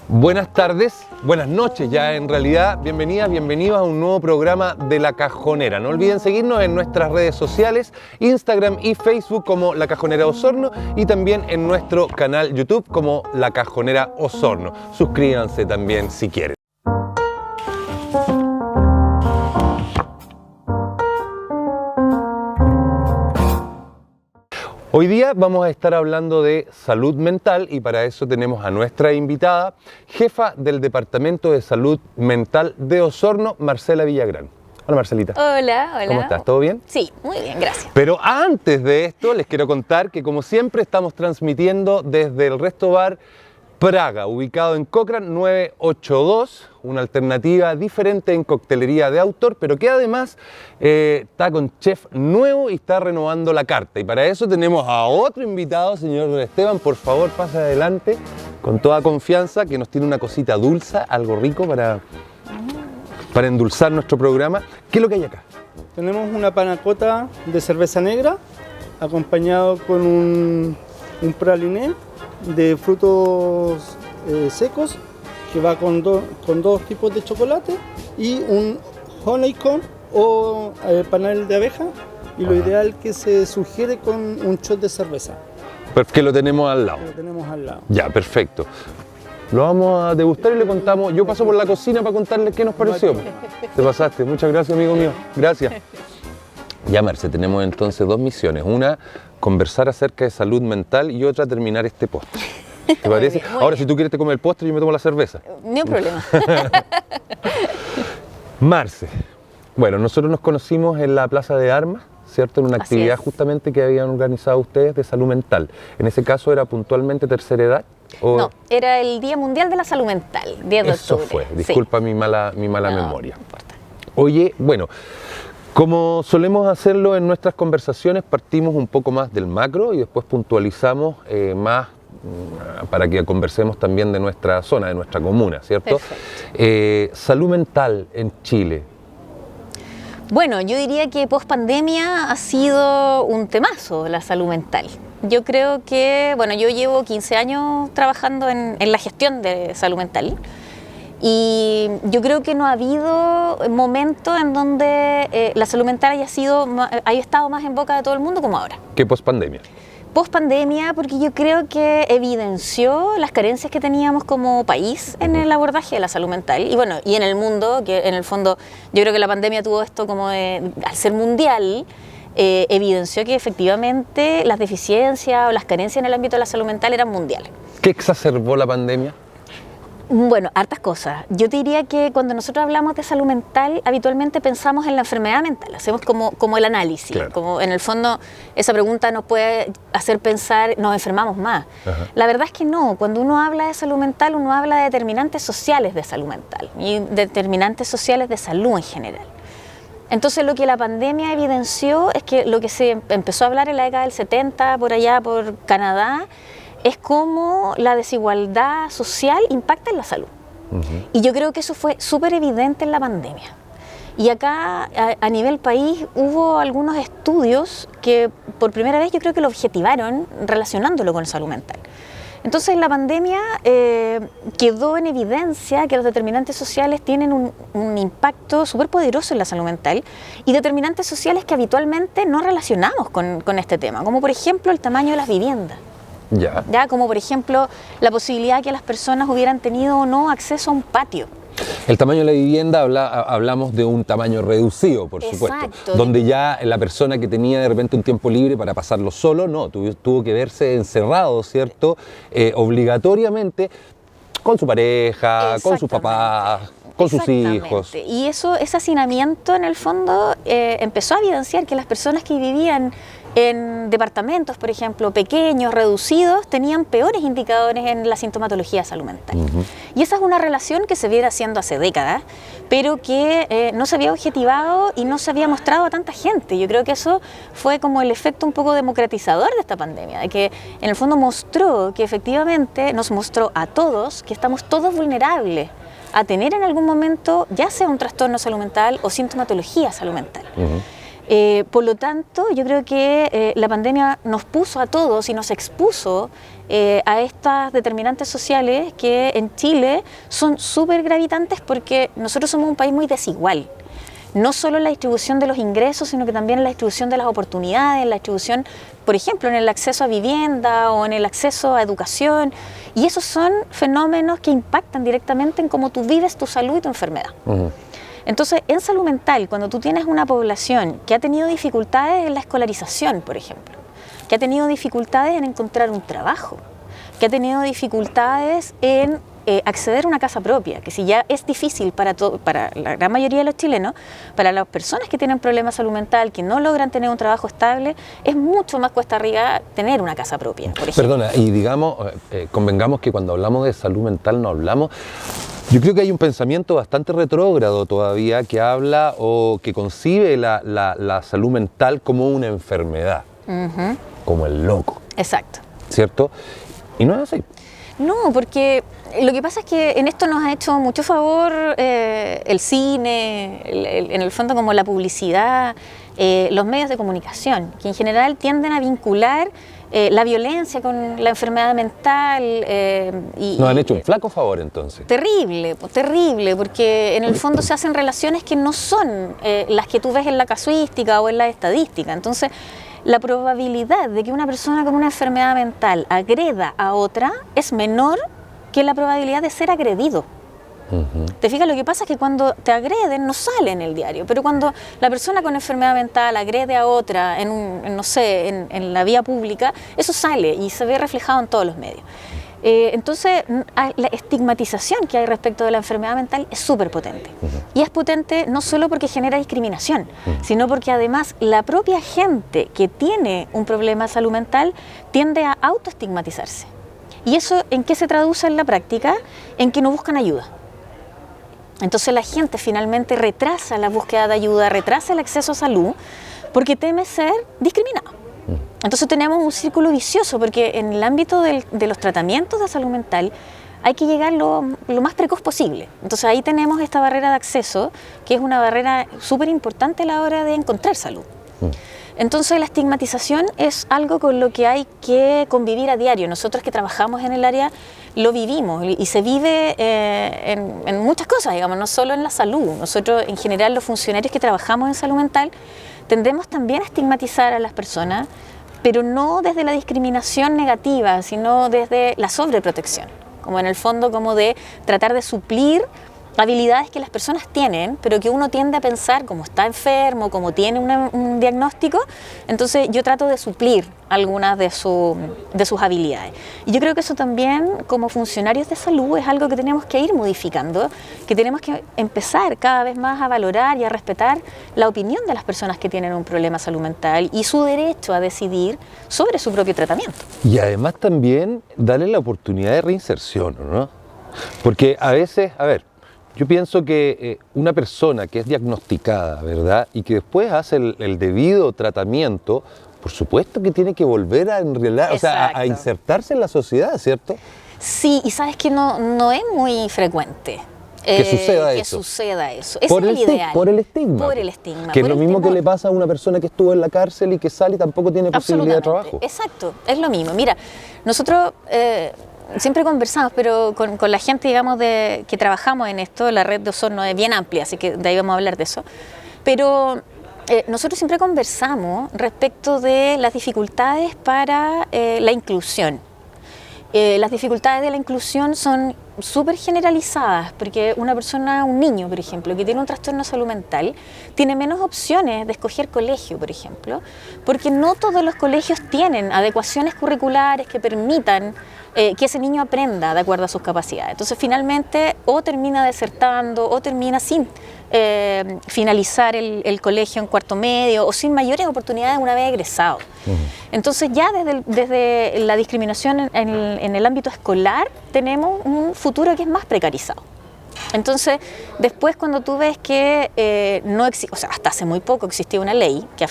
Buenas tardes, buenas noches ya en realidad, bienvenidas, bienvenidos a un nuevo programa de La Cajonera. No olviden seguirnos en nuestras redes sociales, Instagram y Facebook como La Cajonera Osorno y también en nuestro canal YouTube como La Cajonera Osorno. Suscríbanse también si quieren. Hoy día vamos a estar hablando de salud mental y para eso tenemos a nuestra invitada, jefa del Departamento de Salud Mental de Osorno, Marcela Villagrán. Hola Marcelita. Hola, hola. ¿Cómo estás? ¿Todo bien? Sí, muy bien, gracias. Pero antes de esto les quiero contar que como siempre estamos transmitiendo desde el Resto Bar Praga, ubicado en Cochrane 982, una alternativa diferente en coctelería de autor, pero que además está con chef nuevo y está renovando la carta. Y para eso tenemos a otro invitado, señor Esteban, por favor pase adelante, con toda confianza, que nos tiene una cosita dulce, algo rico para endulzar nuestro programa. ¿Qué es lo que hay acá? Tenemos una panacota de cerveza negra, acompañado con un praliné de frutos secos que va con dos tipos de chocolate y un honeycomb o panel de abeja y lo ideal que se sugiere con un shot de cerveza. Porque lo tenemos al lado. Lo tenemos al lado. Ya, perfecto. Lo vamos a degustar y le contamos. Yo paso por la cocina para contarles qué nos pareció. Te pasaste. Muchas gracias, amigo mío. Gracias. Ya, Marce, tenemos entonces dos misiones. Una, conversar acerca de salud mental y otra, terminar este postre. ¿Te parece? Muy Ahora, bien. si tú quieres te comes el postre, yo me tomo la cerveza. Ni un problema. Marce, bueno, nosotros nos conocimos en la Plaza de Armas, ¿cierto? En una Así actividad es. justamente que habían organizado ustedes de salud mental. En ese caso, ¿era puntualmente tercera edad? ¿O? No, era el Día Mundial de la Salud Mental, 10 de Eso octubre. fue, disculpa mi mala No, memoria. no importa. Oye, bueno, como solemos hacerlo en nuestras conversaciones, partimos un poco más del macro y después puntualizamos más para que conversemos también de nuestra zona, de nuestra comuna, ¿cierto? Salud mental en Chile. Bueno, yo diría que post pandemia ha sido un temazo la salud mental. Yo creo que, bueno, yo llevo 15 años trabajando en la gestión de salud mental y yo creo que no ha habido momento en donde la salud mental haya estado más en boca de todo el mundo como ahora. ¿Qué pospandemia? Post pandemia, porque yo creo que evidenció las carencias que teníamos como país en el abordaje de la salud mental y bueno, y en el mundo, que en el fondo yo creo que la pandemia tuvo esto como de, al ser mundial, evidenció que efectivamente las deficiencias o las carencias en el ámbito de la salud mental eran mundiales. ¿Qué exacerbó la pandemia? Bueno, hartas cosas. Yo te diría que cuando nosotros hablamos de salud mental, habitualmente pensamos en la enfermedad mental, hacemos como el análisis, Claro. como en el fondo esa pregunta nos puede hacer pensar, nos enfermamos más. Ajá. La verdad es que no, cuando uno habla de salud mental, uno habla de determinantes sociales de salud mental y determinantes sociales de salud en general. Entonces lo que la pandemia evidenció es que lo que se empezó a hablar en la década del 70, por allá por Canadá, es cómo la desigualdad social impacta en la salud. Y yo creo que eso fue súper evidente en la pandemia. Y acá, a nivel país, hubo algunos estudios que por primera vez yo creo que lo objetivaron relacionándolo con salud mental. Entonces, la pandemia quedó en evidencia que los determinantes sociales tienen un impacto súper poderoso en la salud mental y determinantes sociales que habitualmente no relacionamos con este tema, como por ejemplo el tamaño de las viviendas. Ya. Como por ejemplo la posibilidad que las personas hubieran tenido o no acceso a un patio. El tamaño de la vivienda, hablamos de un tamaño reducido, por supuesto, Exacto. donde ya la persona que tenía de repente un tiempo libre para pasarlo solo, no, tuvo que verse encerrado, ¿cierto? Obligatoriamente con su pareja, con sus papás, con sus hijos. Y ese hacinamiento en el fondo empezó a evidenciar que las personas que vivían en departamentos, por ejemplo, pequeños, reducidos, tenían peores indicadores en la sintomatología de salud mental. Y esa es una relación que se viene haciendo hace décadas, pero que no se había objetivado y no se había mostrado a tanta gente. Yo creo que eso fue como el efecto un poco democratizador de esta pandemia, de que en el fondo mostró que efectivamente nos mostró a todos que estamos todos vulnerables a tener en algún momento ya sea un trastorno de salud mental o sintomatología de salud mental. Por lo tanto, yo creo que la pandemia nos puso a todos y nos expuso a estas determinantes sociales que en Chile son súper gravitantes porque nosotros somos un país muy desigual. No solo en la distribución de los ingresos, sino que también en la distribución de las oportunidades, en la distribución, por ejemplo, en el acceso a vivienda o en el acceso a educación. Y esos son fenómenos que impactan directamente en cómo tú vives tu salud y tu enfermedad. Entonces, en salud mental, cuando tú tienes una población que ha tenido dificultades en la escolarización, por ejemplo, que ha tenido dificultades en encontrar un trabajo, que ha tenido dificultades en acceder a una casa propia, que si ya es difícil para la gran mayoría de los chilenos, para las personas que tienen problemas de salud mental, que no logran tener un trabajo estable, es mucho más cuesta arriba tener una casa propia, por ejemplo. Perdona, y digamos, convengamos que cuando hablamos de salud mental no hablamos... Yo creo que hay un pensamiento bastante retrógrado todavía que habla o que concibe la salud mental como una enfermedad, como el loco. Exacto. ¿Cierto? Y no es así. No, porque lo que pasa es que en esto nos ha hecho mucho favor el cine, en el fondo como la publicidad, los medios de comunicación, que en general tienden a vincular la violencia con la enfermedad mental. Nos han hecho un flaco favor entonces. Terrible, terrible, porque en el fondo se hacen relaciones que no son las que tú ves en la casuística o en la estadística. Entonces, la probabilidad de que una persona con una enfermedad mental agreda a otra es menor que la probabilidad de ser agredido. ¿Te fijas? Lo que pasa es que cuando te agreden no sale en el diario, pero cuando la persona con enfermedad mental agrede a otra en la vía pública, eso sale y se ve reflejado en todos los medios. Entonces, la estigmatización que hay respecto de la enfermedad mental es súper potente. Y es potente no solo porque genera discriminación, sino porque además la propia gente que tiene un problema de salud mental tiende a autoestigmatizarse. ¿Y eso en qué se traduce en la práctica? En que no buscan ayuda. Entonces la gente finalmente retrasa la búsqueda de ayuda, retrasa el acceso a salud, porque teme ser discriminado. Entonces tenemos un círculo vicioso, porque en el ámbito de los tratamientos de salud mental hay que llegar lo más precoz posible. Entonces ahí tenemos esta barrera de acceso, que es una barrera súper importante a la hora de encontrar salud. Entonces la estigmatización es algo con lo que hay que convivir a diario. Nosotros que trabajamos en el área lo vivimos y se vive en muchas cosas, digamos, no solo en la salud. Nosotros en general los funcionarios que trabajamos en salud mental tendemos también a estigmatizar a las personas, pero no desde la discriminación negativa, sino desde la sobreprotección, como en el fondo como de tratar de suplir habilidades que las personas tienen, pero que uno tiende a pensar como está enfermo, como tiene un diagnóstico, entonces yo trato de suplir algunas de sus habilidades. Y yo creo que eso también, como funcionarios de salud, es algo que tenemos que ir modificando, que tenemos que empezar cada vez más a valorar y a respetar la opinión de las personas que tienen un problema de salud mental y su derecho a decidir sobre su propio tratamiento. Y además también darle la oportunidad de reinserción, ¿no? Porque a veces, yo pienso que una persona que es diagnosticada, ¿verdad? Y que después hace el debido tratamiento, por supuesto que tiene que volver a a insertarse en la sociedad, ¿cierto? Sí, y sabes que no es muy frecuente. Que suceda eso. Ese es el ideal. Por el estigma. Por el estigma. Que es lo mismo que le pasa a una persona que estuvo en la cárcel y que sale y tampoco tiene posibilidad de trabajo. Exacto, es lo mismo. Mira, nosotros siempre conversamos, pero con la gente, digamos, que trabajamos en esto, la red de Osorno es bien amplia, así que de ahí vamos a hablar de eso. Pero nosotros siempre conversamos respecto de las dificultades para la inclusión. Las dificultades de la inclusión son súper generalizadas, porque un niño, por ejemplo, que tiene un trastorno de salud mental, tiene menos opciones de escoger colegio, por ejemplo, porque no todos los colegios tienen adecuaciones curriculares que permitan que ese niño aprenda de acuerdo a sus capacidades. Entonces, finalmente, o termina desertando, o termina sin finalizar el colegio en cuarto medio, o sin mayores oportunidades una vez egresado. Entonces, ya desde la discriminación en el ámbito escolar, tenemos un futuro que es más precarizado. Entonces, después cuando tú ves que hasta hace muy poco existía una ley, que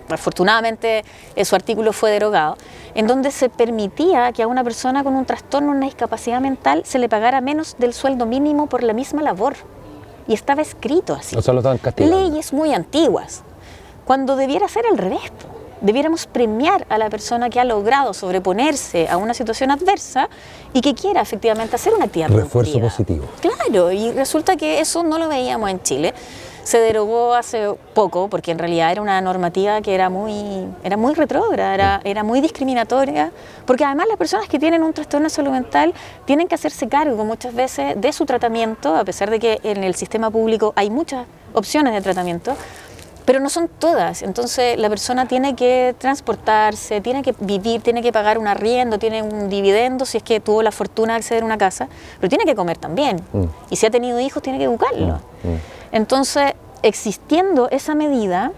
afortunadamente su artículo fue derogado, en donde se permitía que a una persona con un trastorno, una discapacidad mental, se le pagara menos del sueldo mínimo por la misma labor. Y estaba escrito así. O sea, lo estaban castigando. Leyes muy antiguas. cuando debiera ser al revés. Debiéramos premiar a la persona que ha logrado sobreponerse a una situación adversa y que quiera efectivamente hacer una actividad Refuerzo productiva. positivo. Claro, y resulta que eso no lo veíamos en Chile. Se derogó hace poco porque en realidad era una normativa que era muy retrógrada, era muy discriminatoria, porque además las personas que tienen un trastorno de salud mental tienen que hacerse cargo muchas veces de su tratamiento, a pesar de que en el sistema público hay muchas opciones de tratamiento, pero no son todas. Entonces la persona tiene que transportarse, tiene que vivir, tiene que pagar un arriendo, tiene un dividendo si es que tuvo la fortuna de acceder a una casa, pero tiene que comer también. Y si ha tenido hijos, tiene que educarlos. Entonces, existiendo esa medida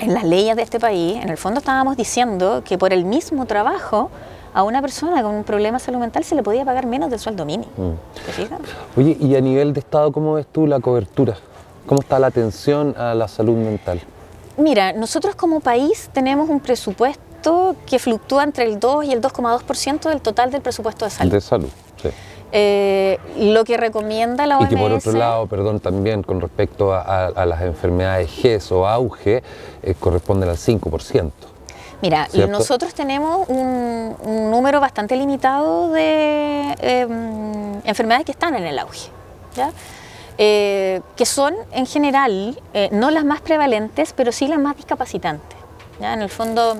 en las leyes de este país, en el fondo estábamos diciendo que por el mismo trabajo a una persona con un problema de salud mental se le podía pagar menos del sueldo mínimo. ¿Te fijas? Oye, y a nivel de Estado, ¿cómo ves tú la cobertura? ¿Cómo está la atención a la salud mental? Mira, nosotros como país tenemos un presupuesto que fluctúa entre el 2 y el 2,2% del total del presupuesto de salud. De salud, sí. Lo que recomienda la OMS... Y que por otro lado, perdón, también con respecto a las enfermedades GES o auge, corresponden al 5%. Mira, ¿cierto? nosotros tenemos un número bastante limitado de enfermedades que están en el auge, ¿ya? Que son en general no las más prevalentes, pero sí las más discapacitantes, ¿ya? En el fondo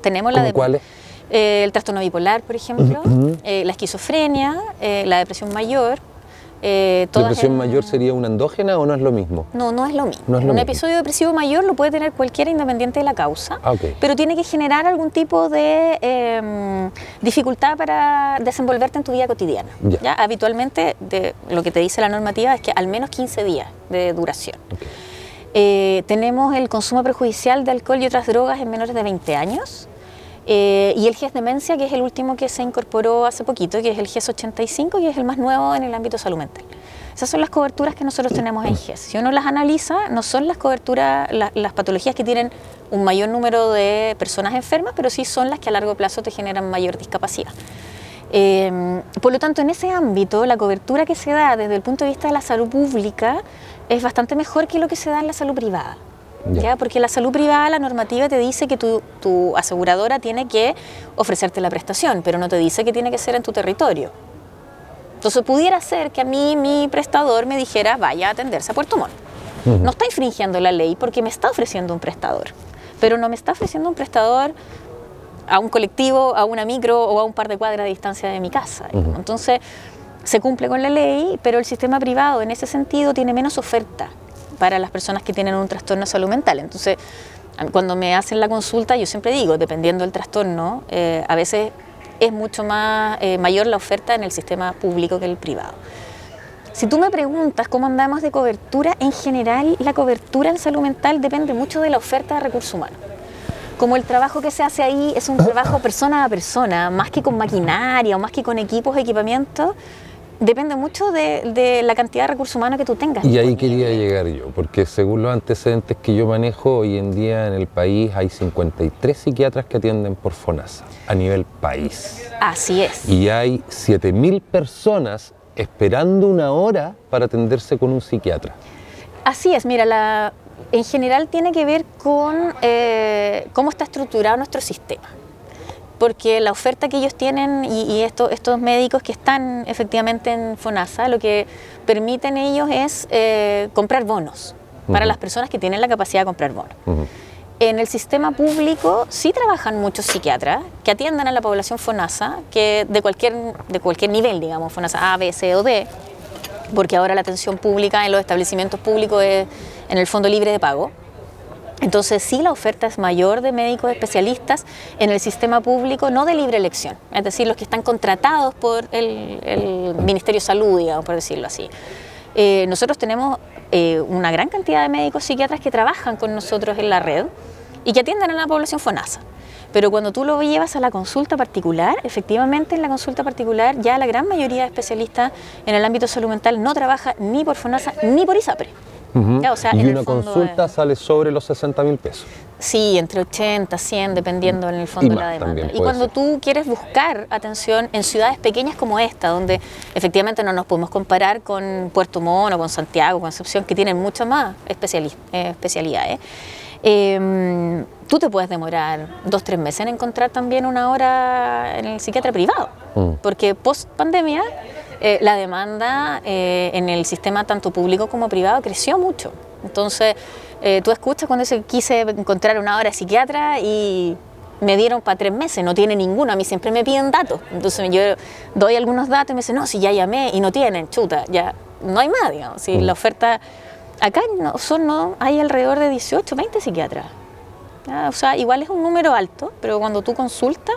tenemos la ¿Cuáles? El trastorno bipolar, por ejemplo, la esquizofrenia, la depresión mayor. ¿La depresión mayor sería una endógena o no es lo mismo? No, no es lo mismo. No es lo Un mismo. episodio depresivo mayor lo puede tener cualquiera independiente de la causa, Okay. pero tiene que generar algún tipo de dificultad para desenvolverte en tu vida cotidiana. Ya. Habitualmente, lo que te dice la normativa es que al menos 15 días de duración. Okay. Tenemos el consumo perjudicial de alcohol y otras drogas en menores de 20 años. Y el GES Demencia, que es el último que se incorporó hace poquito, que es el GES 85, que es el más nuevo en el ámbito de salud mental. Esas son las coberturas que nosotros tenemos en GES. Si uno las analiza, no son las coberturas, las patologías que tienen un mayor número de personas enfermas, pero sí son las que a largo plazo te generan mayor discapacidad. Por lo tanto, en ese ámbito, la cobertura que se da desde el punto de vista de la salud pública es bastante mejor que lo que se da en la salud privada. ¿Ya? Porque la salud privada, la normativa te dice que tu aseguradora tiene que ofrecerte la prestación, pero no te dice que tiene que ser en tu territorio. Entonces pudiera ser que a mí mi prestador me dijera vaya a atenderse a Puerto Montt. No está infringiendo la ley porque me está ofreciendo un prestador, pero no me está ofreciendo un prestador a un colectivo, a una micro o a un par de cuadras de distancia de mi casa. Entonces se cumple con la ley, pero el sistema privado en ese sentido tiene menos oferta para las personas que tienen un trastorno de salud mental. Entonces, cuando me hacen la consulta, yo siempre digo, dependiendo del trastorno, a veces es mucho más mayor la oferta en el sistema público que el privado. Si tú me preguntas cómo andamos de cobertura, en general la cobertura en salud mental depende mucho de la oferta de recursos humanos. Como el trabajo que se hace ahí es un trabajo persona a persona, más que con maquinaria o más que con equipos, equipamientos, depende mucho de la cantidad de recursos humanos que tú tengas. Y ahí quería llegar yo, porque según los antecedentes que yo manejo, hoy en día en el país hay 53 psiquiatras que atienden por FONASA, a nivel país. Así es. Y hay 7.000 personas esperando una hora para atenderse con un psiquiatra. Así es, mira, en general tiene que ver con cómo está estructurado nuestro sistema. Porque la oferta que ellos tienen y estos médicos que están efectivamente en FONASA, lo que permiten ellos es comprar bonos para las personas que tienen la capacidad de comprar bonos. En el sistema público sí trabajan muchos psiquiatras que atiendan a la población FONASA, que de cualquier nivel, digamos, FONASA A, B, C o D, porque ahora la atención pública en los establecimientos públicos es en el fondo libre de pago. Entonces sí, la oferta es mayor de médicos especialistas en el sistema público, no de libre elección, es decir, los que están contratados por el Ministerio de Salud, digamos, por decirlo así. Nosotros tenemos una gran cantidad de médicos psiquiatras que trabajan con nosotros en la red y que atienden a la población FONASA. Pero cuando tú lo llevas a la consulta particular, efectivamente en la consulta particular ya la gran mayoría de especialistas en el ámbito de salud mental no trabaja ni por FONASA ni por ISAPRE. Ya, o sea, y en una el fondo consulta sale sobre los 60.000 pesos. Sí, entre 80, 100, dependiendo en el fondo de la demanda. Y cuando tú quieres buscar atención en ciudades pequeñas como esta, donde efectivamente no nos podemos comparar con Puerto Montt o con Santiago, Concepción, que tienen muchas más especialidades, tú te puedes demorar 2-3 meses en encontrar también una hora en el psiquiatra privado, porque post pandemia la demanda en el sistema tanto público como privado creció mucho. Entonces tú escuchas cuando quise encontrar una hora de psiquiatra y me dieron para 3 meses, no tiene ninguno, a mí siempre me piden datos, entonces yo doy algunos datos y me dicen, no, si ya llamé y no tienen, chuta, ya no hay más, digamos, si la oferta, acá hay alrededor de 18-20 psiquiatras, ¿ya? O sea, igual es un número alto, pero cuando tú consultas,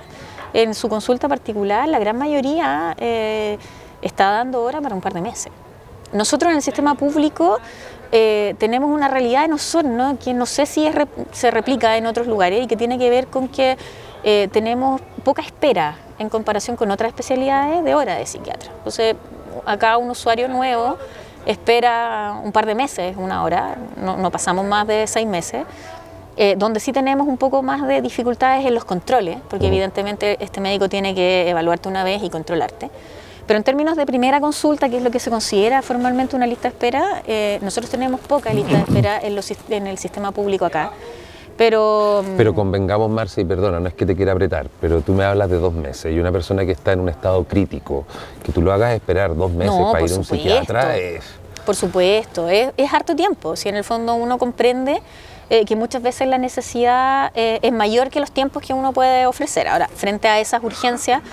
en su consulta particular, la gran mayoría está dando hora para un par de meses. Nosotros en el sistema público tenemos una realidad de nosotros, ¿no? Que no sé si se replica en otros lugares y que tiene que ver con que tenemos poca espera en comparación con otras especialidades de hora de psiquiatra. Entonces, acá un usuario nuevo espera un par de meses, una hora, no pasamos más de 6 meses, donde sí tenemos un poco más de dificultades en los controles, porque evidentemente este médico tiene que evaluarte una vez y controlarte. Pero en términos de primera consulta, que es lo que se considera formalmente una lista de espera, nosotros tenemos poca lista de espera en el sistema público acá. Pero convengamos, Marci, perdona, no es que te quiera apretar, pero tú me hablas de 2 meses y una persona que está en un estado crítico, que tú lo hagas esperar 2 meses para ir a un psiquiatra es... Por supuesto, es harto tiempo. Si en el fondo uno comprende que muchas veces la necesidad es mayor que los tiempos que uno puede ofrecer. Ahora, frente a esas urgencias,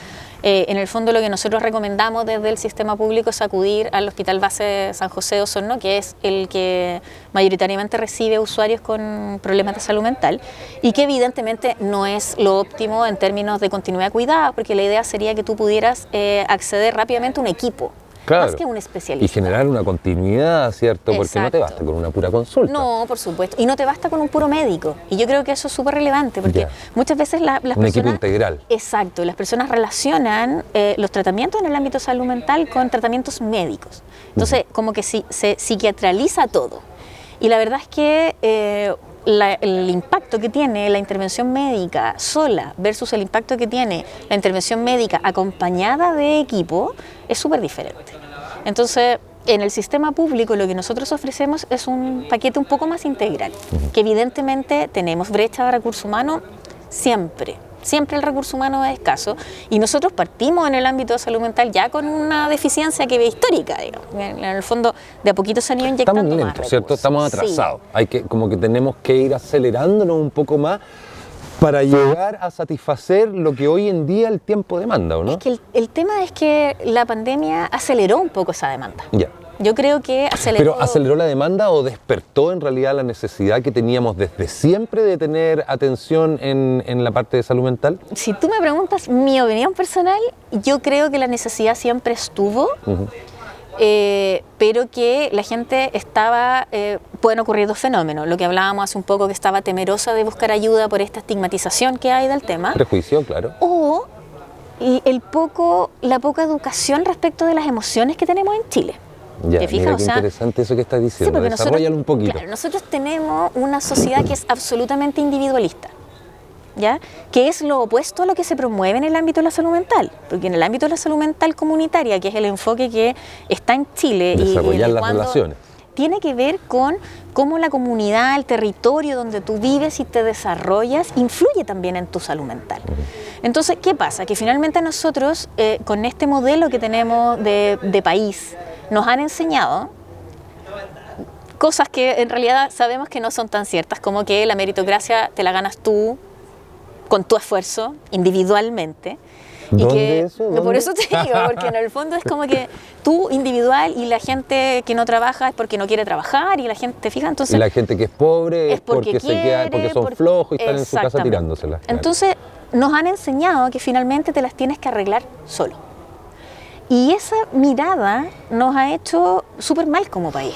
en el fondo lo que nosotros recomendamos desde el sistema público es acudir al Hospital Base San José de Osorno, que es el que mayoritariamente recibe usuarios con problemas de salud mental y que evidentemente no es lo óptimo en términos de continuidad de cuidados, porque la idea sería que tú pudieras acceder rápidamente a un equipo. Claro. Más que un especialista. Y generar una continuidad, ¿cierto? Porque Exacto. no te basta con una pura consulta. No, por supuesto. Y no te basta con un puro médico. Y yo creo que eso es súper relevante, porque muchas veces las personas... Un equipo integral. Exacto. Las personas relacionan los tratamientos en el ámbito de salud mental con tratamientos médicos. Entonces, como que se psiquiatraliza todo. Y la verdad es que... el impacto que tiene la intervención médica sola versus el impacto que tiene la intervención médica acompañada de equipo es súper diferente. Entonces, en el sistema público lo que nosotros ofrecemos es un paquete un poco más integral, que evidentemente tenemos brecha de recurso humano siempre el recurso humano es escaso y nosotros partimos en el ámbito de salud mental ya con una deficiencia que es histórica, digamos. En el fondo de a poquito se han ido inyectando más recursos. Estamos lentos, ¿cierto? Estamos atrasados. Sí. Como que tenemos que ir acelerándonos un poco más para llegar a satisfacer lo que hoy en día el tiempo demanda, ¿o no? Es que el tema es que la pandemia aceleró un poco esa demanda. Ya. Yo creo que aceleró... ¿Pero aceleró la demanda o despertó en realidad la necesidad que teníamos desde siempre de tener atención en la parte de salud mental? Si tú me preguntas mi opinión personal, yo creo que la necesidad siempre estuvo, pero que la gente estaba... pueden ocurrir 2 fenómenos. Lo que hablábamos hace un poco, que estaba temerosa de buscar ayuda por esta estigmatización que hay del tema. Prejuicio, claro. O la poca educación respecto de las emociones que tenemos en Chile. Ya, ¿te fijas? Mira qué interesante eso que estás diciendo, sí, desarrollalo un poquito. Claro, nosotros tenemos una sociedad que es absolutamente individualista, ¿ya? Que es lo opuesto a lo que se promueve en el ámbito de la salud mental, porque en el ámbito de la salud mental comunitaria, que es el enfoque que está en Chile, desarrollar las relaciones, tiene que ver con cómo la comunidad, el territorio donde tú vives y te desarrollas, influye también en tu salud mental. Entonces, ¿qué pasa? Que finalmente nosotros, con este modelo que tenemos de país, nos han enseñado cosas que en realidad sabemos que no son tan ciertas, como que la meritocracia te la ganas tú con tu esfuerzo, individualmente. ¿Dónde eso? ¿Dónde? Por eso te digo, porque en el fondo es como que tú individual y la gente que no trabaja es porque no quiere trabajar y la gente, ¿te fijas? Entonces, y la gente que es pobre es porque son flojos y están en su casa tirándoselas. Claro. Entonces nos han enseñado que finalmente te las tienes que arreglar solo. Y esa mirada nos ha hecho súper mal como país.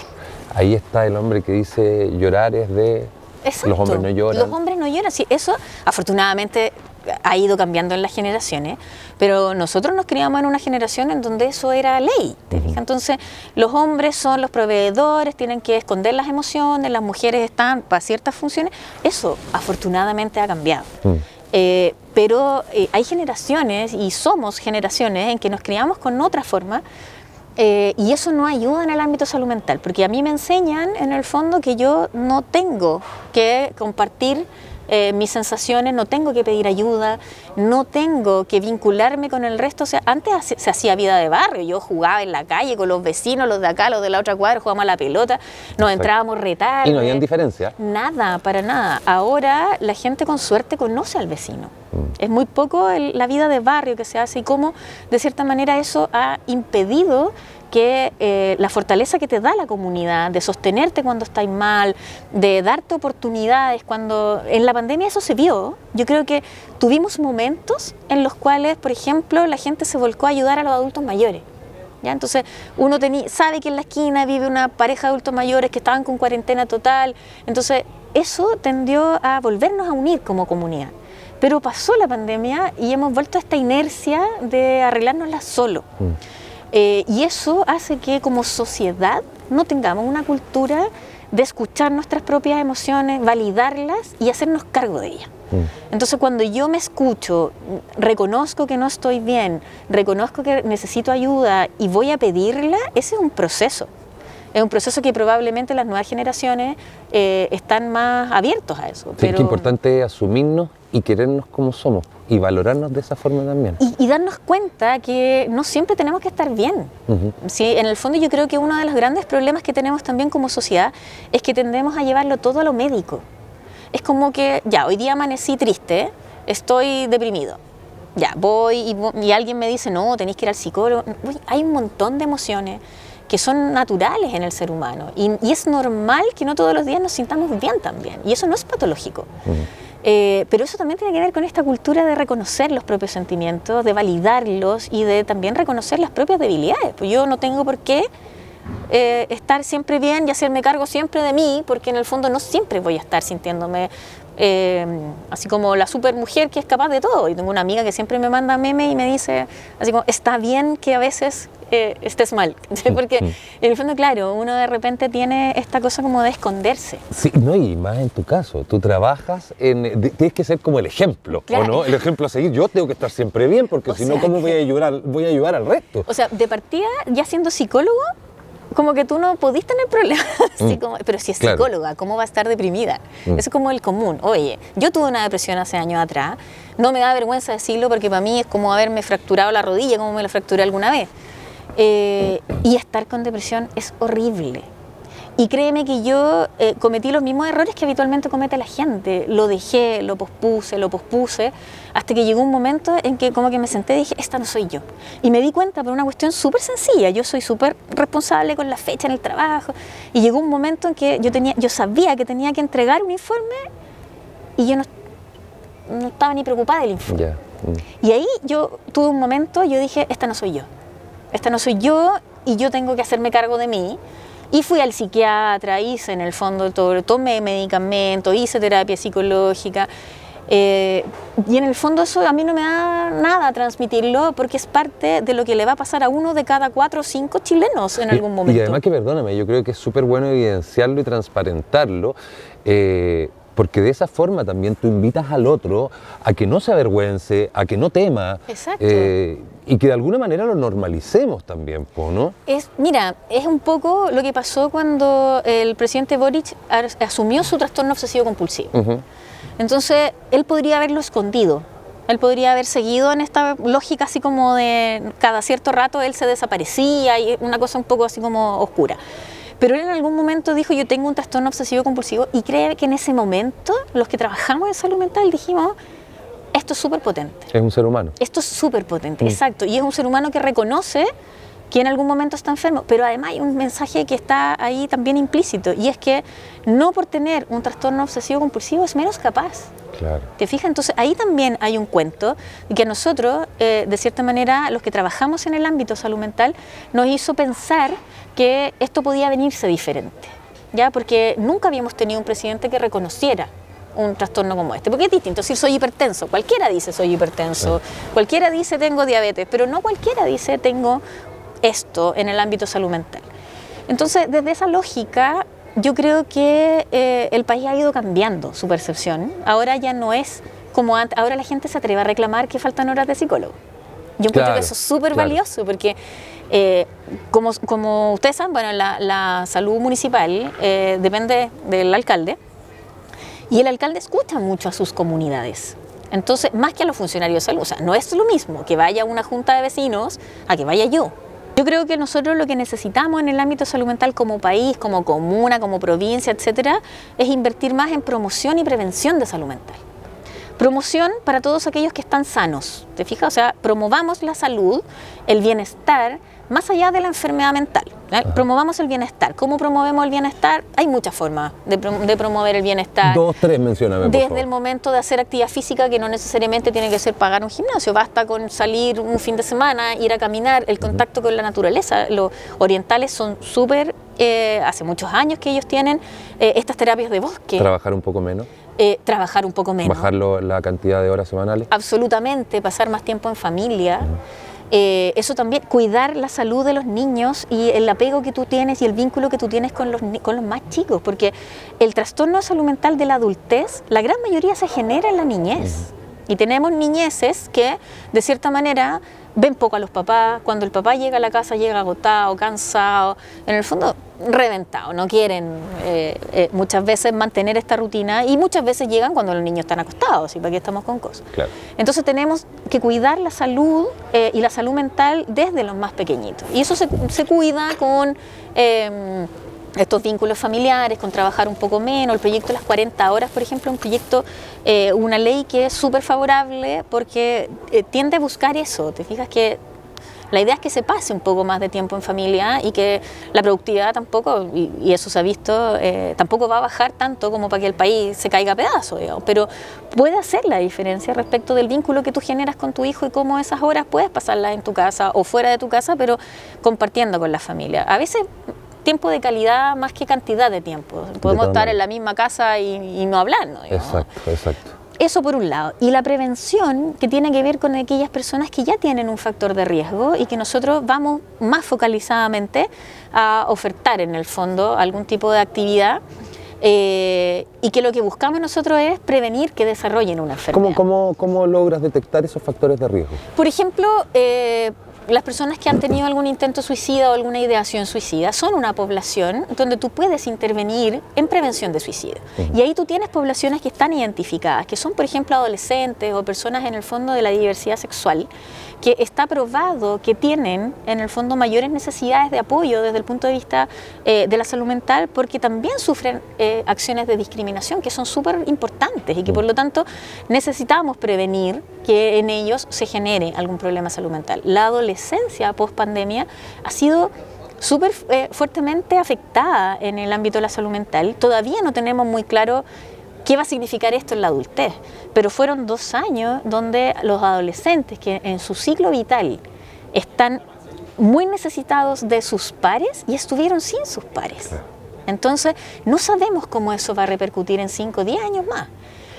Ahí está el hombre que dice llorar es de... Exacto. Los hombres no lloran. Los hombres no lloran. Sí, eso afortunadamente ha ido cambiando en las generaciones, pero nosotros nos criamos en una generación en donde eso era ley, ¿te fijas? Entonces los hombres son los proveedores, tienen que esconder las emociones, las mujeres están para ciertas funciones. Eso afortunadamente ha cambiado. Pero hay generaciones y somos generaciones en que nos criamos con otra forma Y eso no ayuda en el ámbito salud mental, porque a mí me enseñan en el fondo que yo no tengo que compartir mis sensaciones, no tengo que pedir ayuda, no tengo que vincularme con el resto. O sea, antes se hacía vida de barrio, yo jugaba en la calle con los vecinos, los de acá, los de la otra cuadra, jugábamos a la pelota, nos entrábamos retarde. ¿Y no habían diferencia? Nada, para nada. Ahora la gente con suerte conoce al vecino. Es muy poco la vida de barrio que se hace y cómo de cierta manera eso ha impedido que la fortaleza que te da la comunidad, de sostenerte cuando estás mal, de darte oportunidades, cuando en la pandemia eso se vio. Yo creo que tuvimos momentos en los cuales, por ejemplo, la gente se volcó a ayudar a los adultos mayores. ¿Ya? Entonces uno sabe que en la esquina vive una pareja de adultos mayores que estaban con cuarentena total, entonces eso tendió a volvernos a unir como comunidad. Pero pasó la pandemia y hemos vuelto a esta inercia de arreglárnosla solo. Y eso hace que como sociedad no tengamos una cultura de escuchar nuestras propias emociones, validarlas y hacernos cargo de ellas. Entonces cuando yo me escucho, reconozco que no estoy bien, reconozco que necesito ayuda y voy a pedirla, ese es un proceso. Es un proceso que probablemente las nuevas generaciones están más abiertos a eso. Sí, pero qué importante es asumirnos y querernos como somos y valorarnos de esa forma también. Y darnos cuenta que no siempre tenemos que estar bien. ¿Sí? En el fondo yo creo que uno de los grandes problemas que tenemos también como sociedad es que tendemos a llevarlo todo a lo médico. Es como que, ya, hoy día amanecí triste, estoy deprimido. Ya, voy y alguien me dice, no, tenés que ir al psicólogo. Uy, hay un montón de emociones que son naturales en el ser humano y es normal que no todos los días nos sintamos bien también, y eso no es patológico. Pero eso también tiene que ver con esta cultura de reconocer los propios sentimientos, de validarlos y de también reconocer las propias debilidades. Pues yo no tengo por qué estar siempre bien y hacerme cargo siempre de mí, porque en el fondo no siempre voy a estar sintiéndome así como la super mujer que es capaz de todo. Y tengo una amiga que siempre me manda memes y me dice así como, está bien que a veces estés mal, porque en el fondo, claro, uno de repente tiene esta cosa como de esconderse. Sí, no, y más en tu caso, tú trabajas tienes que ser como el ejemplo, claro. ¿O no? El ejemplo a seguir. Yo tengo que estar siempre bien, porque si no, ¿cómo voy a ayudar al resto? O sea, de partida, ya siendo psicólogo, como que tú no podís tener problemas, así como, pero si es psicóloga, ¿cómo va a estar deprimida? Eso es como el común. Oye, yo tuve una depresión hace años atrás, no me da vergüenza decirlo porque para mí es como haberme fracturado la rodilla, como me la fracturé alguna vez. Y estar con depresión es horrible. Y créeme que yo cometí los mismos errores que habitualmente comete la gente. Lo dejé, lo pospuse, hasta que llegó un momento en que como que me senté y dije, esta no soy yo. Y me di cuenta por una cuestión súper sencilla. Yo soy súper responsable con la fecha en el trabajo. Y llegó un momento en que yo sabía que tenía que entregar un informe y yo no estaba ni preocupada del informe. Yeah. Y ahí yo tuve un momento, yo dije, esta no soy yo. Esta no soy yo y yo tengo que hacerme cargo de mí. Y fui al psiquiatra, hice en el fondo todo, tomé medicamentos, hice terapia psicológica. Y en el fondo eso a mí no me da nada transmitirlo, porque es parte de lo que le va a pasar a uno de cada 4 o 5 chilenos en algún momento. Y además que, perdóname, yo creo que es súper bueno evidenciarlo y transparentarlo, porque de esa forma también tú invitas al otro a que no se avergüence, a que no tema. Exacto. Y que de alguna manera lo normalicemos también, ¿no? Mira, es un poco lo que pasó cuando el presidente Boric asumió su trastorno obsesivo compulsivo. Entonces, él podría haberlo escondido. Él podría haber seguido en esta lógica así como de cada cierto rato él se desaparecía y una cosa un poco así como oscura. Pero él en algún momento dijo, yo tengo un trastorno obsesivo compulsivo, y cree que en ese momento los que trabajamos en salud mental dijimos, esto es súper potente. Es un ser humano. Esto es súper potente, exacto. Y es un ser humano que reconoce que en algún momento está enfermo, pero además hay un mensaje que está ahí también implícito, y es que no por tener un trastorno obsesivo compulsivo es menos capaz. Claro. ¿Te fijas? Entonces ahí también hay un cuento que a nosotros, de cierta manera, los que trabajamos en el ámbito salud mental, nos hizo pensar que esto podía venirse diferente, ¿ya? Porque nunca habíamos tenido un presidente que reconociera un trastorno como este, porque es distinto decir soy hipertenso, cualquiera dice soy hipertenso, cualquiera dice tengo diabetes, pero no cualquiera dice tengo esto en el ámbito salud mental. Entonces, desde esa lógica, yo creo que el país ha ido cambiando su percepción. Ahora ya no es como antes, ahora la gente se atreve a reclamar que faltan horas de psicólogo. Yo encuentro que eso es súper valioso, porque Como ustedes saben, bueno, la salud municipal depende del alcalde, y el alcalde escucha mucho a sus comunidades. Entonces, más que a los funcionarios de salud, o sea, no es lo mismo que vaya una junta de vecinos a que vaya yo. Yo creo que nosotros lo que necesitamos en el ámbito de salud mental como país, como comuna, como provincia, etcétera, es invertir más en promoción y prevención de salud mental. Promoción para todos aquellos que están sanos, ¿te fijas? O sea, promovamos la salud, el bienestar, más allá de la enfermedad mental. Promovamos el bienestar. ¿Cómo promovemos el bienestar? Hay muchas formas de promover el bienestar. 2, 3, mencióname, por Desde favor. el momento de hacer actividad física, que no necesariamente tiene que ser pagar un gimnasio, basta con salir un fin de semana, ir a caminar, el contacto con la naturaleza. Los orientales son súper, hace muchos años que ellos tienen estas terapias de bosque. Trabajar un poco menos. Trabajar un poco menos. Bajar la cantidad de horas semanales. Absolutamente, pasar más tiempo en familia. Eso también, cuidar la salud de los niños y el apego que tú tienes y el vínculo que tú tienes con los más chicos, porque el trastorno de salud mental de la adultez, la gran mayoría se genera en la niñez. Y tenemos niñeces que, de cierta manera, ven poco a los papás. Cuando el papá llega a la casa, llega agotado, cansado, en el fondo reventado. No quieren muchas veces mantener esta rutina, y muchas veces llegan cuando los niños están acostados, y para qué estamos con cosas. Claro. Entonces tenemos que cuidar la salud y la salud mental desde los más pequeñitos. Y eso se cuida con estos vínculos familiares, con trabajar un poco menos. El proyecto de las 40 horas, por ejemplo, un proyecto, una ley que es súper favorable porque tiende a buscar eso. Te fijas que la idea es que se pase un poco más de tiempo en familia y que la productividad tampoco, y eso se ha visto, tampoco va a bajar tanto como para que el país se caiga a pedazos, digamos, pero puede hacer la diferencia respecto del vínculo que tú generas con tu hijo y cómo esas horas puedes pasarlas en tu casa o fuera de tu casa, pero compartiendo con la familia. A veces tiempo de calidad más que cantidad de tiempo. Podemos estar en la misma casa y no hablar, ¿no? Exacto, exacto. Eso por un lado. Y la prevención, que tiene que ver con aquellas personas que ya tienen un factor de riesgo y que nosotros vamos más focalizadamente a ofertar en el fondo algún tipo de actividad, y que lo que buscamos nosotros es prevenir que desarrollen una enfermedad. ¿Cómo logras detectar esos factores de riesgo? Por ejemplo, las personas que han tenido algún intento suicida o alguna ideación suicida son una población donde tú puedes intervenir en prevención de suicidio. Y ahí tú tienes poblaciones que están identificadas, que son, por ejemplo, adolescentes o personas en el fondo de la diversidad sexual, que está probado que tienen en el fondo mayores necesidades de apoyo desde el punto de vista de la salud mental, porque también sufren acciones de discriminación que son súper importantes y que por lo tanto necesitamos prevenir que en ellos se genere algún problema de salud mental. La adolescencia post pandemia ha sido súper fuertemente afectada en el ámbito de la salud mental. Todavía no tenemos muy claro qué va a significar esto en la adultez, pero fueron 2 años donde los adolescentes que en su ciclo vital están muy necesitados de sus pares y estuvieron sin sus pares. Entonces no sabemos cómo eso va a repercutir en 5 o 10 años más.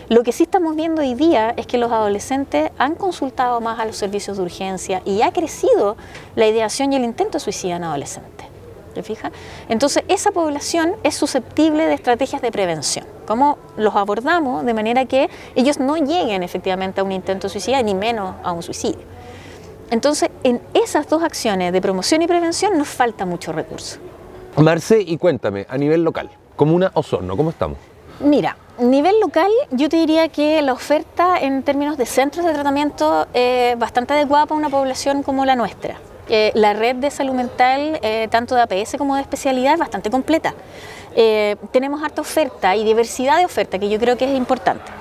Lo que sí estamos viendo hoy día es que los adolescentes han consultado más a los servicios de urgencia y ha crecido la ideación y el intento suicida en adolescentes. ¿Te fijas? Entonces esa población es susceptible de estrategias de prevención. ¿Cómo los abordamos de manera que ellos no lleguen efectivamente a un intento suicida ni menos a un suicidio? Entonces en esas 2 acciones de promoción y prevención nos falta mucho recurso. Marce, y cuéntame, a nivel local, Comuna Osorno, ¿cómo estamos? Mira, a nivel local yo te diría que la oferta en términos de centros de tratamiento es bastante adecuada para una población como la nuestra. La red de salud mental, tanto de APS como de especialidad, es bastante completa. Tenemos harta oferta y diversidad de oferta, que yo creo que es importante.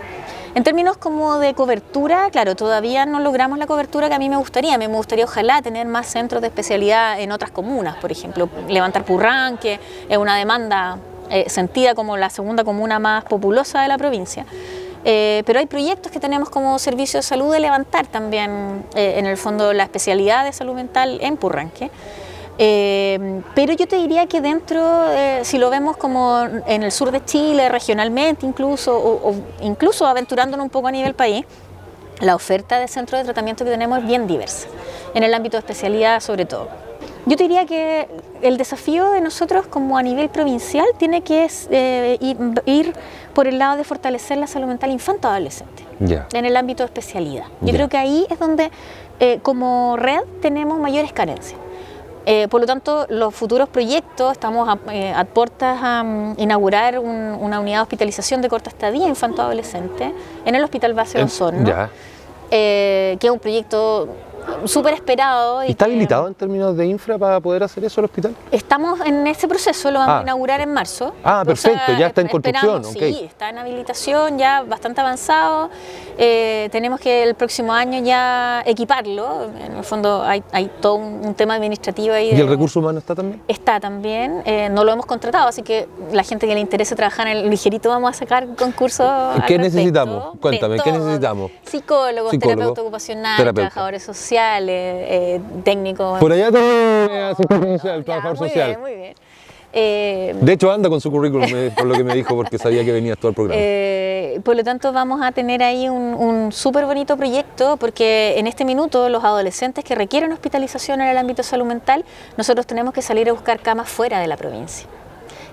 En términos como de cobertura, claro, todavía no logramos la cobertura que a mí me gustaría. Me gustaría ojalá tener más centros de especialidad en otras comunas, por ejemplo, levantar Purrán, que es una demanda sentida como la segunda comuna más populosa de la provincia. Pero hay proyectos que tenemos como servicio de salud de levantar también, en el fondo, la especialidad de salud mental en Purranque. Pero yo te diría que dentro, si lo vemos como en el sur de Chile, regionalmente incluso, o incluso aventurándonos un poco a nivel país, la oferta de centros de tratamiento que tenemos es bien diversa, en el ámbito de especialidad sobre todo. Yo te diría que el desafío de nosotros como a nivel provincial tiene que ir por el lado de fortalecer la salud mental infanto-adolescente, en el ámbito de especialidad. Yo creo que ahí es donde como red tenemos mayores carencias. Por lo tanto, los futuros proyectos, estamos a puertas a inaugurar una unidad de hospitalización de corta estadía infanto-adolescente en el Hospital Base de Osorno, que es un proyecto súper esperado. ¿Y está habilitado en términos de infra para poder hacer eso el hospital? Estamos en ese proceso, lo vamos a inaugurar en marzo. Perfecto, ya está en construcción. Sí, está en habilitación, ya bastante avanzado. Tenemos que el próximo año ya equiparlo. En el fondo hay todo un tema administrativo ahí. ¿Y el recurso humano está también? Está también, no lo hemos contratado, así que la gente que le interese trabajar en el ligerito vamos a sacar concursos. ¿Qué necesitamos? Cuéntame, ¿qué necesitamos? Psicólogos, terapeuta ocupacional, trabajadores sociales, técnicos. Por allá también asistente social, trabajador social. Muy bien. De hecho anda con su currículum, por lo que me dijo, porque sabía que venías todo el programa. Por lo tanto vamos a tener ahí un súper bonito proyecto, porque en este minuto los adolescentes que requieren hospitalización en el ámbito de salud mental, nosotros tenemos que salir a buscar camas fuera de la provincia.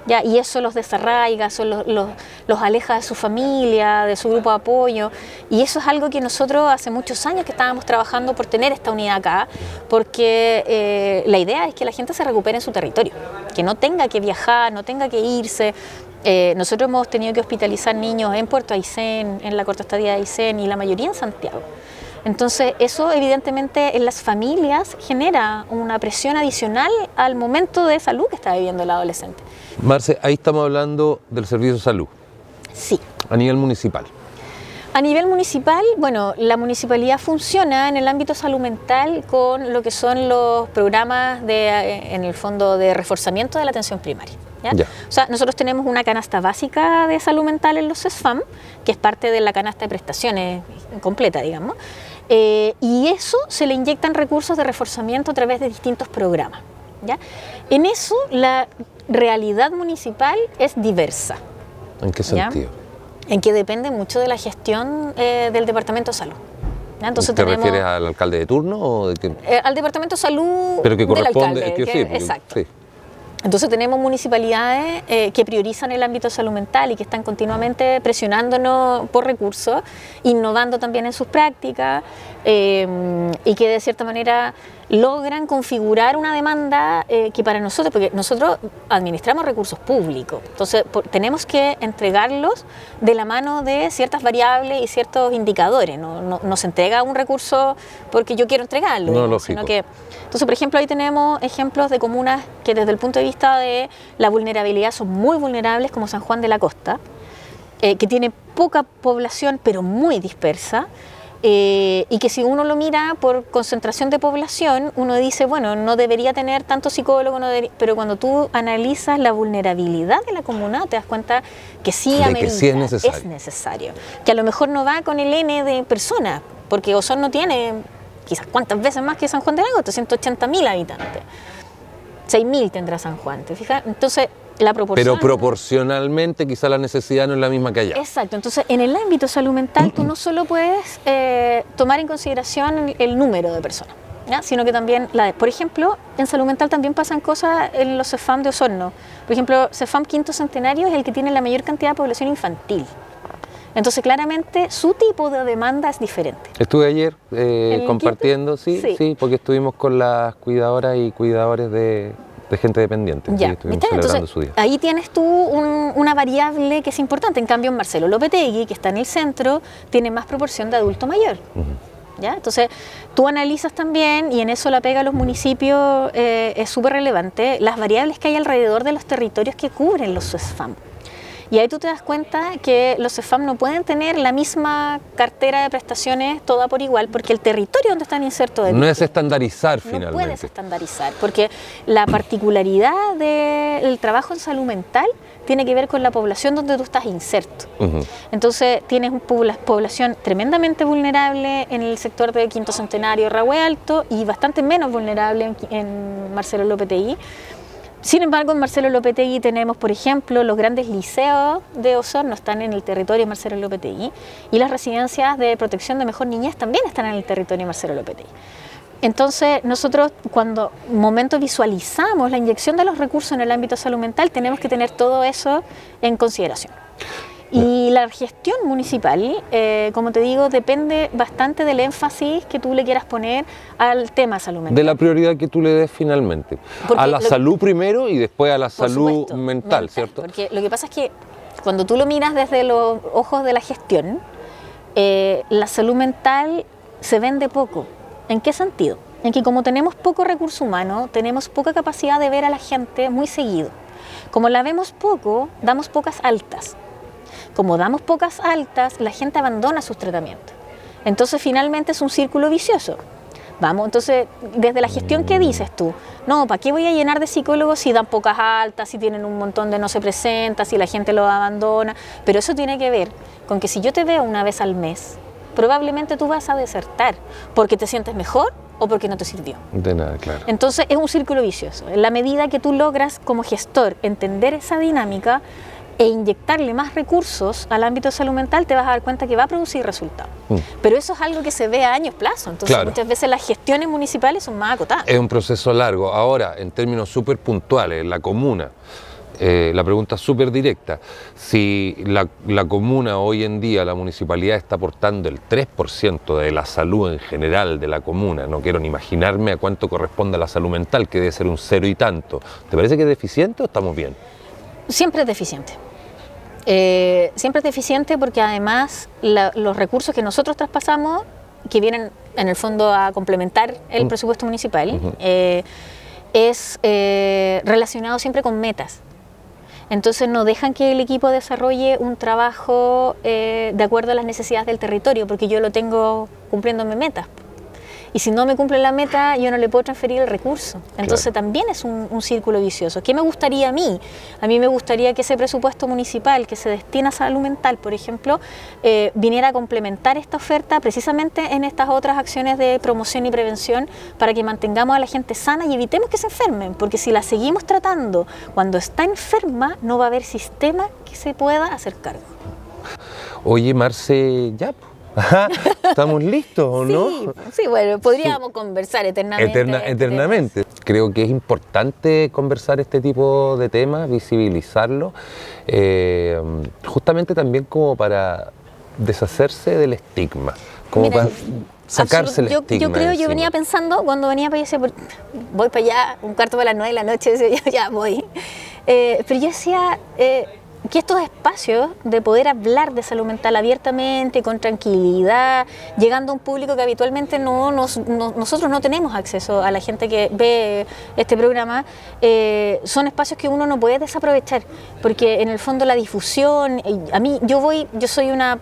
Ya, y eso los desarraiga, eso los aleja de su familia, de su grupo de apoyo, y eso es algo que nosotros hace muchos años que estábamos trabajando por tener esta unidad acá, porque la idea es que la gente se recupere en su territorio, que no tenga que viajar, no tenga que irse. Nosotros hemos tenido que hospitalizar niños en Puerto Aysén, en la corta estadía de Aysén, y la mayoría en Santiago. Entonces eso evidentemente en las familias genera una presión adicional al momento de salud que está viviendo el adolescente. Marce, ahí estamos hablando del servicio de salud. Sí. A nivel municipal. A nivel municipal, bueno, la municipalidad funciona en el ámbito salud mental con lo que son los programas en el fondo de reforzamiento de la atención primaria. ¿Ya? O sea, nosotros tenemos una canasta básica de salud mental en los CESFAM, que es parte de la canasta de prestaciones completa, digamos, y eso se le inyectan recursos de reforzamiento a través de distintos programas. ¿Ya? En eso la realidad municipal es diversa. ¿En qué sentido? En que depende mucho de la gestión del Departamento de Salud. ¿Ya? Entonces ¿Te refieres al alcalde de turno o de qué? Al Departamento de Salud. Pero que corresponde, del alcalde, sí, exacto. Sí. Entonces tenemos municipalidades que priorizan el ámbito de salud mental y que están continuamente presionándonos por recursos, innovando también en sus prácticas y que de cierta manera logran configurar una demanda que para nosotros, porque nosotros administramos recursos públicos, entonces tenemos que entregarlos de la mano de ciertas variables y ciertos indicadores, no se entrega un recurso porque yo quiero entregarlo, no, lógico. Sino que, entonces por ejemplo ahí tenemos ejemplos de comunas que desde el punto de vista de la vulnerabilidad son muy vulnerables, como San Juan de la Costa, que tiene poca población pero muy dispersa. Y que si uno lo mira por concentración de población, uno dice, bueno, no debería tener tanto psicólogo, pero cuando tú analizas la vulnerabilidad de la comuna, te das cuenta que sí amerita, sí es necesario. Que a lo mejor no va con el N de personas, porque Osorno tiene quizás cuántas veces más que San Juan de la Costa, 180.000 habitantes. 6.000 tendrá San Juan, ¿te fijas? Entonces, la proporción... Pero proporcionalmente quizá la necesidad no es la misma que allá. Exacto, entonces en el ámbito salud mental tú no solo puedes tomar en consideración el número de personas, ¿ya? Sino que también, por ejemplo, en salud mental también pasan cosas en los CEFAM de Osorno. Por ejemplo, CEFAM Quinto Centenario es el que tiene la mayor cantidad de población infantil. Entonces, claramente, su tipo de demanda es diferente. Estuve ayer compartiendo, sí, porque estuvimos con las cuidadoras y cuidadores de gente dependiente. Ya, sí, estuvimos ¿viste? celebrando Entonces, su día. ahí tienes tú una variable que es importante. En cambio, en Marcelo Lopetegui, que está en el centro, tiene más proporción de adulto mayor. ¿Ya? Entonces, tú analizas también, y en eso la pega a los municipios es súper relevante, las variables que hay alrededor de los territorios que cubren los CESFAM. Y ahí tú te das cuenta que los CEFAM no pueden tener la misma cartera de prestaciones toda por igual, porque el territorio donde están insertos no es estandarizar finalmente. No puedes estandarizar, porque la particularidad del trabajo en salud mental tiene que ver con la población donde tú estás inserto. Entonces tienes una población tremendamente vulnerable en el sector de Quinto Centenario, Rahue Alto, y bastante menos vulnerable en Marcelo Lopetegui. Sin embargo, en Marcelo Lopetegui tenemos, por ejemplo, los grandes liceos de Osorno están en el territorio de Marcelo Lopetegui y las residencias de protección de mejor niñez también están en el territorio de Marcelo Lopetegui. Entonces, nosotros cuando visualizamos la inyección de los recursos en el ámbito de salud mental, tenemos que tener todo eso en consideración. Y la gestión municipal, como te digo, depende bastante del énfasis que tú le quieras poner al tema salud mental. De la prioridad que tú le des finalmente. Porque a la salud primero y después a la por salud supuesto, mental, ¿cierto? Porque lo que pasa es que cuando tú lo miras desde los ojos de la gestión, la salud mental se vende poco. ¿En qué sentido? En que como tenemos poco recurso humano, tenemos poca capacidad de ver a la gente muy seguido. Como la vemos poco, damos pocas altas. Como damos pocas altas, la gente abandona sus tratamientos. Entonces finalmente es un círculo vicioso. Vamos, entonces, desde la gestión, ¿qué dices tú? No, ¿para qué voy a llenar de psicólogos si dan pocas altas, si tienen un montón de no se presenta, si la gente lo abandona? Pero eso tiene que ver con que si yo te veo una vez al mes, probablemente tú vas a desertar porque te sientes mejor o porque no te sirvió. De nada, claro. Entonces es un círculo vicioso. En la medida que tú logras como gestor entender esa dinámica e inyectarle más recursos al ámbito de salud mental, te vas a dar cuenta que va a producir resultados. Pero eso es algo que se ve a años plazo. Entonces Claro. muchas veces las gestiones municipales son más acotadas. Es un proceso largo. Ahora, en términos súper puntuales, la comuna, la pregunta es súper directa. Si la comuna hoy en día, la municipalidad está aportando el 3% de la salud en general de la comuna, no quiero ni imaginarme a cuánto corresponde a la salud mental, que debe ser un 0 y tanto. ¿Te parece que es deficiente o estamos bien? Siempre es deficiente. Siempre es deficiente porque además los recursos que nosotros traspasamos, que vienen en el fondo a complementar el presupuesto municipal, es relacionado siempre con metas. Entonces no dejan que el equipo desarrolle un trabajo de acuerdo a las necesidades del territorio, porque yo lo tengo cumpliéndome metas. Y si no me cumple la meta, yo no le puedo transferir el recurso. Entonces Claro. también es un círculo vicioso. ¿Qué me gustaría a mí? A mí me gustaría que ese presupuesto municipal que se destina a salud mental, por ejemplo, viniera a complementar esta oferta precisamente en estas otras acciones de promoción y prevención para que mantengamos a la gente sana y evitemos que se enfermen. Porque si la seguimos tratando cuando está enferma, no va a haber sistema que se pueda hacer cargo. Oye, Marce, ya, po. Ajá, ¿estamos listos o no? Sí, bueno, podríamos conversar eternamente. Eternamente. Creo que es importante conversar este tipo de temas, visibilizarlo, justamente también como para deshacerse del estigma, como Mira, para sacarse el yo estigma. creo, yo encima. venía pensando cuando venía para allá, decía, voy para allá, un cuarto para las 9 de la noche, decía, yo ya voy. Pero yo decía que estos espacios de poder hablar de salud mental abiertamente, con tranquilidad, llegando a un público que habitualmente nosotros no tenemos acceso a la gente que ve este programa, son espacios que uno no puede desaprovechar, porque en el fondo la difusión, yo soy una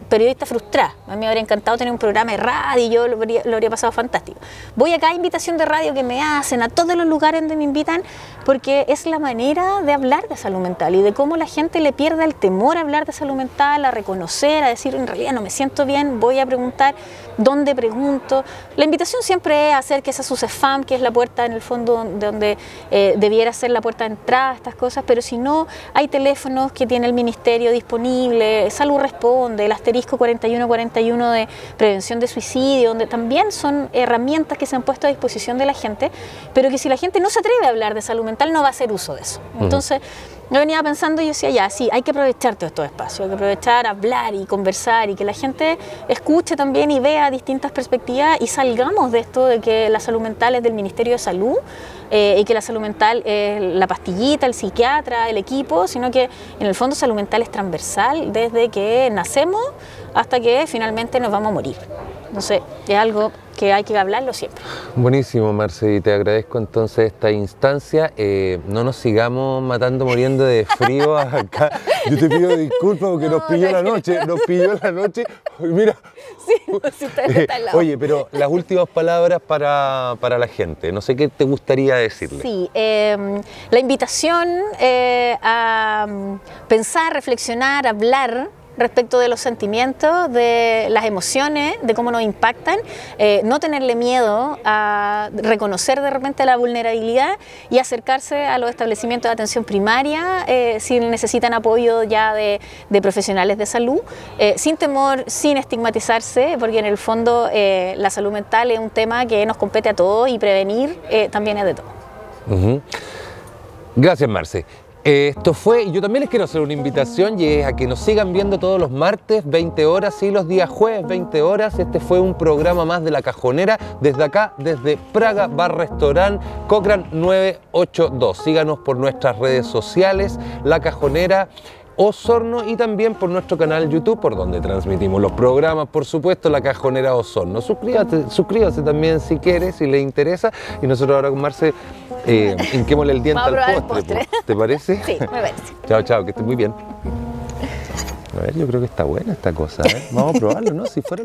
periodista frustrada. A mí me habría encantado tener un programa de radio y yo lo habría pasado fantástico. Voy a cada invitación de radio que me hacen, a todos los lugares donde me invitan, porque es la manera de hablar de salud mental y de cómo la gente le pierde el temor a hablar de salud mental, a reconocer, a decir en realidad no me siento bien, voy a preguntar, ¿dónde pregunto? La invitación siempre es hacer que esa su CEFAM, que es la puerta en el fondo donde debiera ser la puerta de entrada a estas cosas, pero si no, hay teléfonos que tiene el ministerio disponible, Salud Responde, el asterisco 4141 de prevención de suicidio, donde también son herramientas que se han puesto a disposición de la gente, pero que si la gente no se atreve a hablar de salud mental no va a hacer uso de eso. Entonces yo venía pensando y yo decía, ya, sí, hay que aprovechar todos estos espacios, hay que aprovechar, hablar y conversar y que la gente escuche también y vea distintas perspectivas y salgamos de esto de que la salud mental es del Ministerio de Salud y que la salud mental es la pastillita, el psiquiatra, el equipo, sino que en el fondo salud mental es transversal desde que nacemos hasta que finalmente nos vamos a morir. Entonces es algo que hay que hablarlo siempre. Buenísimo, Marce, y te agradezco entonces esta instancia. No nos sigamos matando, muriendo de frío acá. Yo te pido disculpas porque nos pilló la noche. Mira. Sí, está al lado. Oye, pero las últimas palabras para la gente. No sé qué te gustaría decirle. Sí, la invitación a pensar, reflexionar, hablar respecto de los sentimientos, de las emociones, de cómo nos impactan, no tenerle miedo a reconocer de repente la vulnerabilidad y acercarse a los establecimientos de atención primaria si necesitan apoyo ya de profesionales de salud, sin temor, sin estigmatizarse, porque en el fondo la salud mental es un tema que nos compete a todos y prevenir también es de todo. Gracias, Marce. Esto fue, y yo también les quiero hacer una invitación, y es a que nos sigan viendo todos los martes, 20 horas, y los días jueves, 20 horas. Este fue un programa más de La Cajonera, desde acá, desde Praga Bar Restaurant, Cochrane 982. Síganos por nuestras redes sociales, La Cajonera Osorno, y también por nuestro canal YouTube, por donde transmitimos los programas, por supuesto, La Cajonera Osorno. Suscríbase también si quiere, si le interesa, y nosotros ahora con Marce hinquémosle el diente al postre. ¿Te parece? Sí, me parece. Chao, chao, que estés muy bien. A ver, yo creo que está buena esta cosa, ¿eh? Vamos a probarlo, ¿no? Si fuera